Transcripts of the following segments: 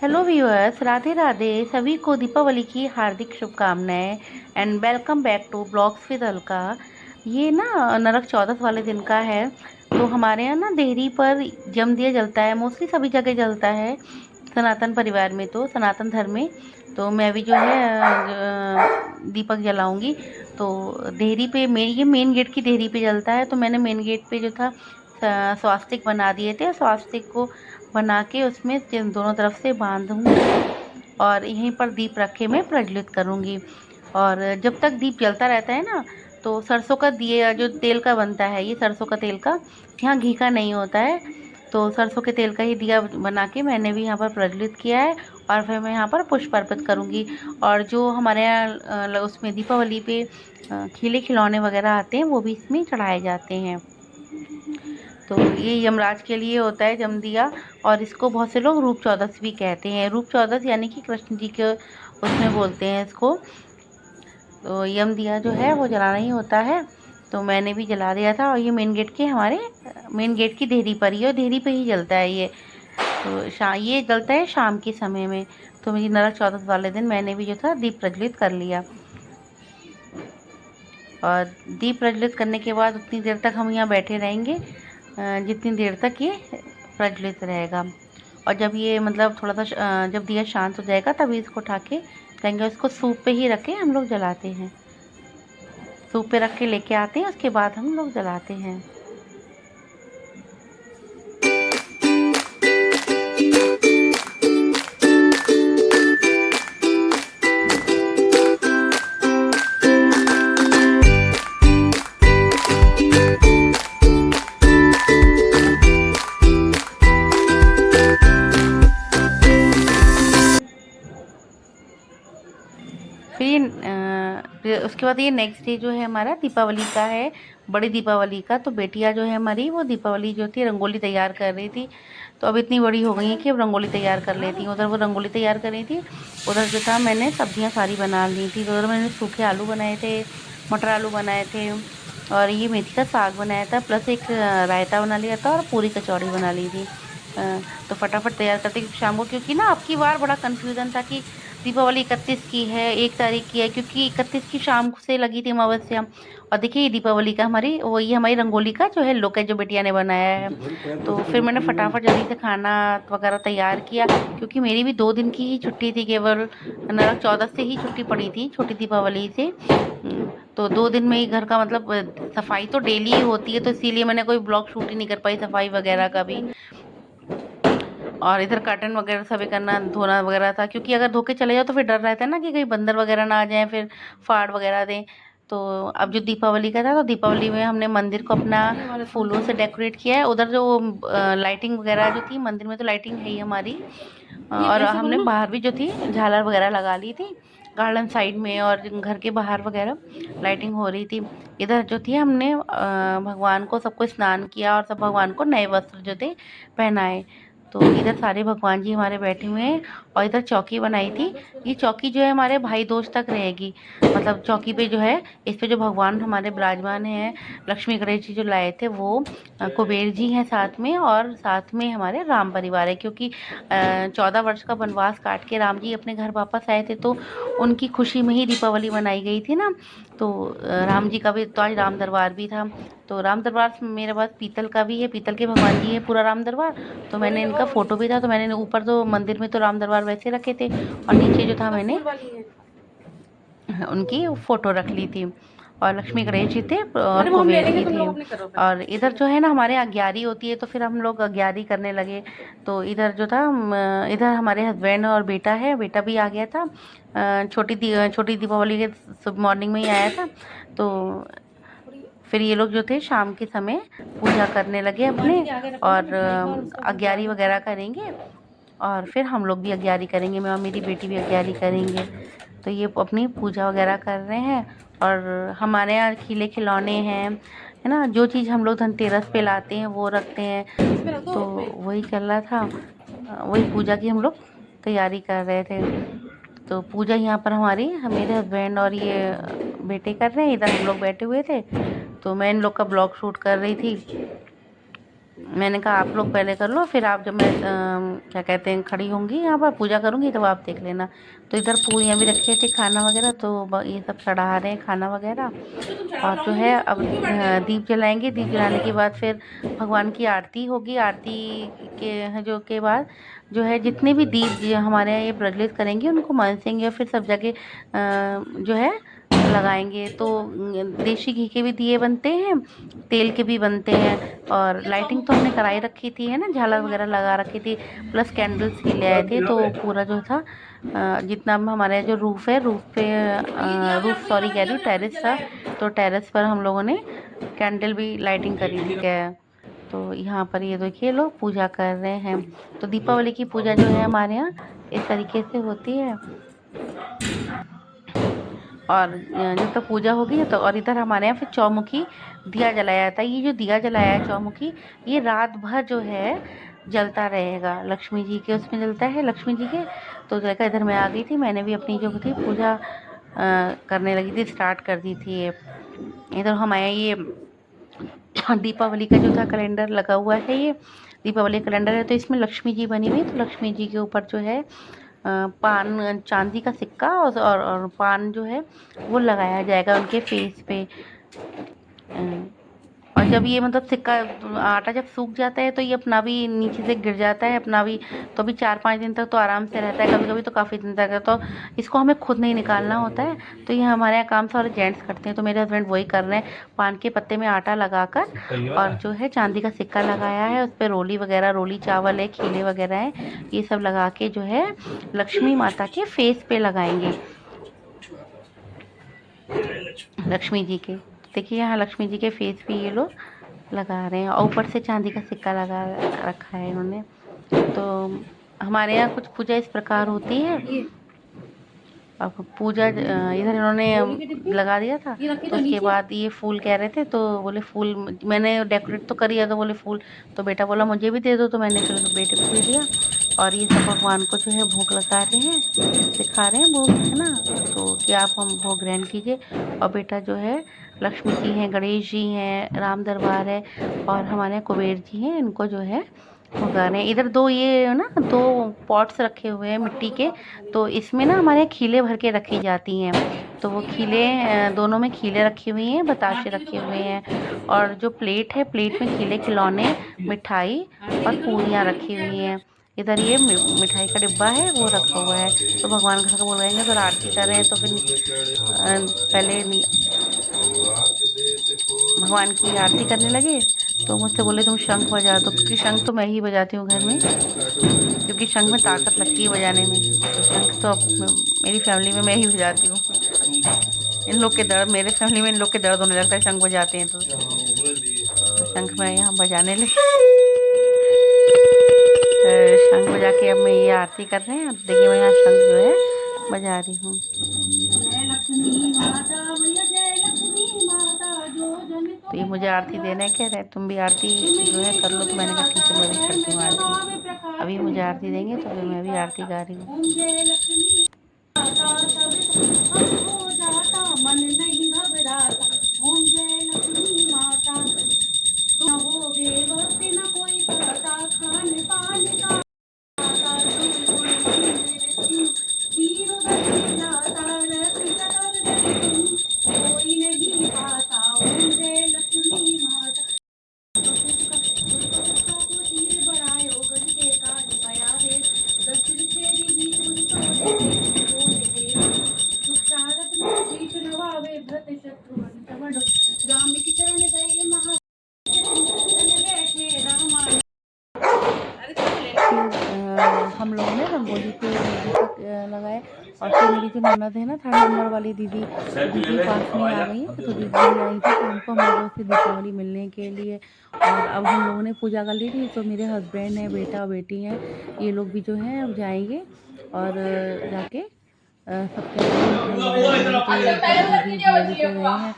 Hello viewers, Radhe Radhe. सभी को दीपावली की हार्दिक शुभकामनाएं and welcome back to blogs with Alka. ये ना नरक चौदस वाले दिन का है। तो हमारे यहाँ ना देहरी पर जम दिया जलता है, मोस्टली सभी जगह जलता है सनातन परिवार में, तो सनातन धर्म में। तो मैं भी जो है दीपक जलाऊंगी। तो देहरी पे ये मेन गेट की देहरी पे जलता है। तो मैंने मेन गेट पे जो था स्वास्तिक बना दिए थे। स्वास्तिक को बना के उसमें दोनों तरफ से बांधूंगी और यहीं पर दीप रखे मैं प्रज्वलित करूंगी। और जब तक दीप जलता रहता है ना, तो सरसों का दिया जो तेल का बनता है, ये सरसों का तेल का, यहाँ घी का नहीं होता है। तो सरसों के तेल का ही दिया बना के मैंने भी यहाँ पर प्रज्वलित किया है। और फिर मैं यहाँ पर पुष्प अर्पित करूँगी। और जो हमारे यहाँ उसमें दीपावली पे खिले खिलौने वगैरह आते हैं, वो भी इसमें चढ़ाए जाते हैं। तो ये यमराज के लिए होता है जम दिया। और इसको बहुत से लोग रूप चौदस भी कहते हैं। रूप चौदस यानी कि कृष्ण जी के उसमें बोलते हैं इसको। तो यम दिया जो है वो जलाना ही होता है। तो मैंने भी जला दिया था। और ये मेन गेट के हमारे मेन गेट की देहरी पर ही, और देहरी पे ही जलता है ये। तो ये जलता है शाम के समय में। तो मेरी नरक चौदस वाले दिन मैंने भी जो था दीप प्रज्वलित कर लिया। और दीप प्रज्वलित करने के बाद उतनी देर तक हम यहाँ बैठे रहेंगे जितनी देर तक ये प्रज्वलित रहेगा। और जब ये मतलब थोड़ा सा जब दिया शांत हो जाएगा, तभी इसको उठा के कहेंगे उसको सूप पे ही रख के हम लोग जलाते हैं। सूप पे रख के लेके आते हैं, उसके बाद हम लोग जलाते हैं। फिर उसके बाद ये नेक्स्ट डे जो है हमारा दीपावली का है, बड़ी दीपावली का। तो बेटियां जो है हमारी, वो दीपावली जो थी रंगोली तैयार कर रही थी। तो अब इतनी बड़ी हो गई है कि अब रंगोली तैयार कर लेती हैं। उधर वो रंगोली तैयार कर रही थी, उधर जो था मैंने सब्जियां सारी बना ली थी। तो उधर मैंने सूखे आलू बनाए थे, मटर आलू बनाए थे, और ये मेथी का साग बनाया था, प्लस एक रायता बना लिया था, और पूरी कचौड़ी बना ली थी। तो फटाफट तैयार करते शाम को, क्योंकि ना आपकी बार बड़ा कन्फ्यूज़न था कि दीपावली 31 की है, 1 तारीख की है, क्योंकि 31 की शाम से लगी थी अमावस्या। और देखिए ये दीपावली का हमारी वही हमारी रंगोली का जो है लुक है, जो बिटिया ने बनाया है। तो फिर मैंने फटाफट जल्दी से खाना वगैरह तैयार किया, क्योंकि मेरी भी 2 दिन की ही छुट्टी थी केवल। नरक चौदस से ही छुट्टी पड़ी थी, छोटी दीपावली से। तो 2 दिन में ही घर का मतलब सफाई तो डेली ही होती है, तो इसीलिए मैंने कोई ब्लॉग शूट ही नहीं कर पाई सफाई वगैरह का भी। और इधर कर्टन वगैरह सभी करना, धोना वगैरह था, क्योंकि अगर धो के चले जाओ तो फिर डर रहता है ना कि कहीं बंदर वगैरह ना आ जाए, फिर फाड़ वगैरह दें। तो अब जो दीपावली का था, तो दीपावली में हमने मंदिर को अपना फूलों से डेकोरेट किया है। उधर जो लाइटिंग वगैरह जो थी मंदिर में, तो लाइटिंग है ही हमारी। और हमने बाहर भी जो थी झालर वगैरह लगा ली थी गार्डन साइड में, और घर के बाहर वगैरह लाइटिंग हो रही थी। इधर जो थी हमने भगवान को सबको स्नान किया, और सब भगवान को नए वस्त्र जो थे पहनाए। तो इधर सारे भगवान जी हमारे बैठे हुए हैं। और इधर चौकी बनाई थी। ये चौकी जो है हमारे भाई दोस्त तक रहेगी। मतलब चौकी पे जो है, इस पे जो भगवान हमारे विराजमान हैं, लक्ष्मी गणेश जी जो लाए थे वो, कुबेर जी हैं साथ में, और साथ में हमारे राम परिवार है। क्योंकि 14 वर्ष का वनवास काट के राम जी अपने घर वापस आए थे, तो उनकी खुशी में ही दीपावली मनाई गई थी ना। तो राम जी का भी तो आज राम दरबार भी था। तो राम दरबार मेरे पास पीतल का भी है, पीतल के भगवान जी है पूरा राम दरबार। तो मैंने इनका फोटो भी था, तो मैंने ऊपर तो मंदिर में तो राम दरबार वैसे रखे थे, और नीचे जो था मैंने उनकी फ़ोटो रख ली थी। और लक्ष्मी गणेश जी थे और कुबेर जी थे। और इधर जो है ना हमारे यहाँ अग्यारी होती है, तो फिर हम लोग अग्यारी करने लगे। तो इधर जो था इधर हमारे हस्बैंड और बेटा है, बेटा भी आ गया था। छोटी दीपावली के सुबह मॉर्निंग में ही आया था। तो फिर ये लोग जो थे शाम के समय पूजा करने लगे अपने, और अग्यारी वगैरह करेंगे। और फिर हम लोग भी अग्यारी करेंगे, मैं और मेरी बेटी भी अग्यारी करेंगे। तो ये अपनी पूजा वगैरह कर रहे हैं। और हमारे यहाँ खिले खिलौने हैं, है ना, जो चीज़ हम लोग धनतेरस पे लाते हैं वो रखते हैं। तो वही चल रहा था, वही पूजा की हम लोग तैयारी कर रहे थे। तो पूजा यहाँ पर हमारी मेरे हस्बैंड और ये बेटे कर रहे हैं, इधर हम लोग बैठे हुए थे। तो मैं इन लोग का ब्लॉग शूट कर रही थी। मैंने कहा आप लोग पहले कर लो, फिर आप, जब मैं क्या कहते हैं खड़ी होंगी यहाँ पर पूजा करूँगी तब आप देख लेना। तो इधर पूरियाँ भी रखी थी, खाना वगैरह, तो ये सब चढ़ा रहे हैं खाना वगैरह। और जो है अब दीप जलाएंगे। दीप जलाने के बाद फिर भगवान की आरती होगी। आरती के बाद जो है जितने भी दीप जो हमारे यहाँ ये प्रज्वलित करेंगे उनको मनसेंगे, और फिर सब जगह जो है लगाएंगे। तो देसी घी के भी दिए बनते हैं, तेल के भी बनते हैं। और लाइटिंग तो हमने कराई रखी थी, है ना, झालर वगैरह लगा रखी थी, प्लस कैंडल्स भी ले आए थे। तो पूरा जो था जितना भी हमारे जो रूफ़ है, रूफ़ सॉरी कह रही हूँ, टेरेस था, तो टेरेस पर हम लोगों ने कैंडल भी लाइटिंग करी थी। क्या तो यहाँ पर ये देखिए लोग पूजा कर रहे हैं। तो दीपावली की पूजा जो है हमारे यहाँ इस तरीके से होती है। और जब तक पूजा होगी तो, और इधर हमारे यहाँ फिर चौमुखी दिया जलाया जाता है। ये जो दिया जलाया है चौमुखी, ये रात भर जो है जलता रहेगा। लक्ष्मी जी के उसमें जलता है, लक्ष्मी जी के। तो देखा इधर मैं आ गई थी, मैंने भी अपनी जो थी पूजा करने लगी थी, स्टार्ट कर दी थी। ये इधर हमारे ये दीपावली का जो था कैलेंडर लगा हुआ है, ये दीपावली कैलेंडर है। तो इसमें लक्ष्मी जी बनी हुई है, तो लक्ष्मी जी के ऊपर जो है पान, चांदी का सिक्का और पान जो है वो लगाया जाएगा उनके फेस पे। और जब ये मतलब सिक्का, आटा जब सूख जाता है तो ये अपना भी नीचे से गिर जाता है अपना भी। तो अभी 4-5 दिन तक तो आराम से रहता है, कभी कभी तो काफ़ी दिन तक है। तो इसको हमें खुद नहीं निकालना होता है। तो ये हमारे यहाँ काम सारे जेंट्स करते हैं। तो मेरे हस्बैंड वही कर रहे हैं, पान के पत्ते में आटा लगाकर और जो है चांदी का सिक्का लगाया है, उस पर रोली वगैरह, रोली चावल है, खीले वगैरह है, ये सब लगा के जो है लक्ष्मी माता के फेस पे लगाएंगे, लक्ष्मी जी के। देखिए यहाँ लक्ष्मी जी के फेस पे ये लोग लगा रहे हैं, और ऊपर से चांदी का सिक्का लगा रखा है इन्होंने। तो हमारे यहाँ कुछ पूजा इस प्रकार होती है। अब पूजा इधर इन्होंने लगा दिया था, तो उसके बाद ये फूल कह रहे थे, तो बोले फूल मैंने डेकोरेट तो कर दिया, तो बोले फूल, तो बेटा बोला मुझे भी दे दो, तो मैंने चलो बेटे को भी दिया। और ये सब भगवान को जो है भोग लगा रहे हैं, सिखा रहे हैं भोग, है ना, तो कि आप हम भोग ग्रहण कीजिए। और बेटा जो है लक्ष्मी जी हैं, गणेश जी हैं, राम दरबार है, और हमारे कुबेर जी हैं, इनको जो है उगा रहे हैं। इधर दो ये ना 2 पॉट्स रखे हुए हैं मिट्टी के, तो इसमें ना हमारे खीले भर के रखी जाती हैं। तो वो खीले दोनों में खीले रखी हुई हैं, बताशे रखे हुए हैं, और जो प्लेट है, प्लेट में खीले, खिलौने, मिठाई और पूरियाँ रखी हुई हैं। इधर ये मिठाई का डिब्बा है वो रखा हुआ है। तो भगवान घर को बुलाएंगे, तो आरती कर रहे हैं, तो फिर पहले भगवान की आरती करने लगे, तो मुझसे बोले तुम शंख बजा दो, क्योंकि शंख तो मैं ही बजाती हूँ घर में, क्योंकि शंख में ताकत लगती है बजाने में। तो शंख तो मेरी फैमिली में मैं ही बजाती हूँ। इन लोग के दर्द, मेरे फैमिली में इन लोग के दर्द होने लगता है शंख बजाते हैं, तो शंख मैं यहाँ बजाने लगी। शंख बजा के अब मैं ये आरती कर रहे हैं। अब देखिए मैं यहाँ शंख जो है बजा रही हूँ। तो ये मुझे आरती देना है, कह रहे तुम भी आरती जो है कर लो, तो मैंने कहा ठीक है मैं भी करती हूँ आरती। अभी मुझे आरती देंगे तो फिर मैं भी आरती गा रही हूँ। मन नहीं घबराता, ओम जय लक्ष्मी माता, न हो बेवक्त न कोई पता, खान पान का कोई नहीं पाता, ओम जय लक्ष्मी माता। बढ़ायो गज के काज पाया दे, दक्षिण छेदी बीच शीश नवावे भ्रत शत्रुघ्न राम की चरण गए महा बैठे रामा। हम लोगों ने रंगोली पे दीपक लगाए। और फिर मेरी जो ननद है ना, 3rd नंबर वाली दीदी पास में आ गई है, तो दीदी आई थी, तो उनको हम लोगों से दीपावली मिलने के लिए। और अब हम लोगों ने पूजा कर ली थी, तो मेरे हस्बैंड है, बेटा और बेटी हैं, ये लोग भी जो हैं अब जाएंगे, और जाके सबके दीदी भी अभी तो गए हैं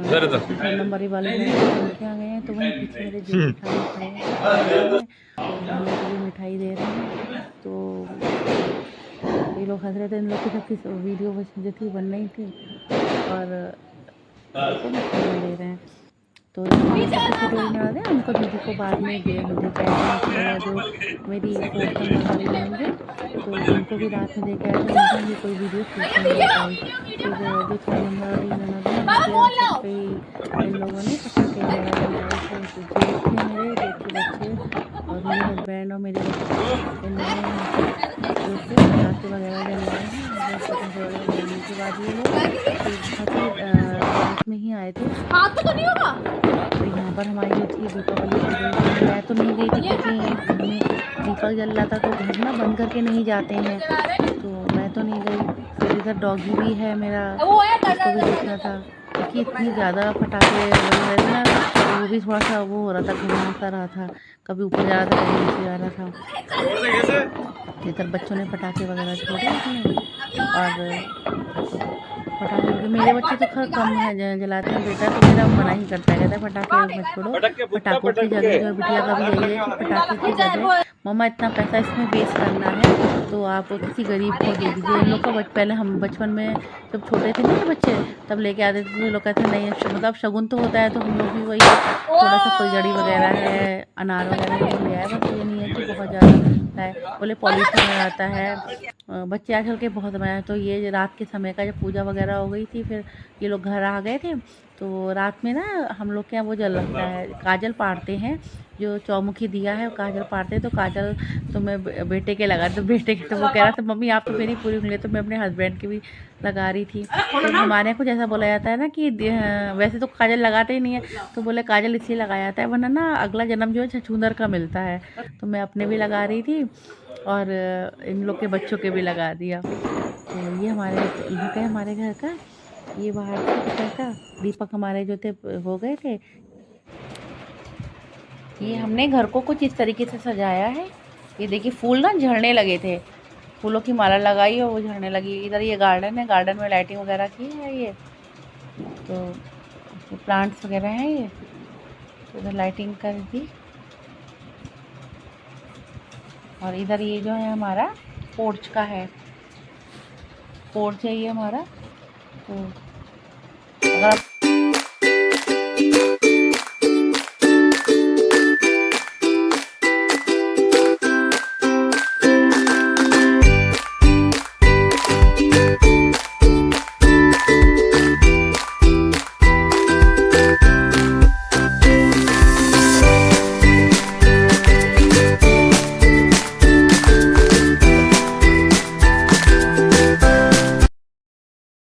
3rd नंबर वाले आ गए हैं, तो वहीं पीछे मेरे जेठानी खड़े हैं, हम लोग को भी मिठाई दे रहे हैं। तो ये लोग हंस रहे थे, इन लोग की सबकी वीडियो जो थी बन रही थी, और मिठाई दे रहे हैं। तो छोटे ननद है उनको दीदी को बाद में दे के आए थे, जो मेरी 4th नंबर वाली ननद है तो उनको भी रात में दे के आए थे, उनका भी कोई वीडियो शूट नहीं हो पाई। फिर जो 3rd नंबर वाली ननद है उनके छत पे इन लोगों ने पटाखे वगैरह जलाए थे। तो जेठ थे मेरे, जेठ के बच्चे और मेरे हस्बैंड और मेरे बच्चे, इन लोगों ने जो थे पटाखे वगैरह जलवाए हैं। पटाखे वगैरह जलाने के बाद ये लोग बहुत ही रात में ही आए थे। तो यहाँ पर हमारी जो थी दीपावली की गई थी। मैं तो नहीं गई थी क्योंकि घर में दीपक जल रहा था, तो घर ना बंद करके नहीं जाते हैं, तो मैं तो नहीं गई। फिर इधर डॉगी भी है मेरा, उसको भी देखना था क्योंकि इतनी ज़्यादा पटाखे वगैरह थे ना, तो वो भी थोड़ा सा वो हो रहा था, घुमा सा रहा था, कभी ऊपर जा रहा था कभी नीचे जा रहा था। इधर बच्चों ने पटाखे वगैरह छोड़े उसमें, और पटाखे क्योंकि मेरे बच्चे तो खैर कम है जलाते हैं, बेटा तो मेरा मना ही करता है, कहता है पटाखे मत छोड़ो, पटाखों की जगह जो बिटिया का भी यही है कि पटाखे की जगह मम्मा इतना पैसा इसमें वेस्ट करना है तो आप किसी गरीब को दे दीजिए। इन लोग का पहले हम बचपन में जब छोटे थे ना ये बच्चे तब लेके आते थे, तो लोग कहते हैं नहीं मतलब शगुन तो होता है, तो हम लोग भी वही थोड़ा सा फुलझड़ी वगैरह है, अनार वगैरह वो ले आए, बस ये नहीं है कि बहुत ज़्यादा है। बोले पॉल्यूशन हो जाता है, बच्चे आजकल के बहुत बनाए। तो ये रात के समय का जब पूजा वगैरह हो गई थी, फिर ये लोग घर आ गए थे, तो रात में ना हम लोग के यहाँ वो जल लगता है, काजल पाड़ते हैं, जो चौमुखी दिया है वो काजल पाड़ते हैं। तो काजल तो मैं बेटे के लगा, तो बेटे के तो वो कह रहा था मम्मी आप तो मेरी पूरी उंगली, तो मैं अपने हस्बैंड की भी लगा रही थी। तो हमारे यहाँ कुछ ऐसा बोला जाता है ना कि वैसे तो काजल लगाते ही नहीं है, तो बोले काजल इसलिए लगाया जाता है वरना ना अगला जन्म जो है छछूंदर का मिलता है। तो मैं अपने भी लगा रही थी और इन लोग के बच्चों के भी लगा दिया। तो ये हमारे लुक है हमारे घर का, ये बाहर से घर का दीपक हमारे जो थे हो गए थे। ये हमने घर को कुछ इस तरीके से सजाया है। ये देखिए फूल ना झड़ने लगे थे, फूलों की माला लगाई और वो झड़ने लगी। इधर ये गार्डन है, गार्डन में लाइटिंग वगैरह की है ये, तो प्लांट्स वगैरह हैं ये, तो इधर लाइटिंग कर दी। और इधर ये जो है हमारा पोर्च का है, पोर्च है ये हमारा। तो अगर आप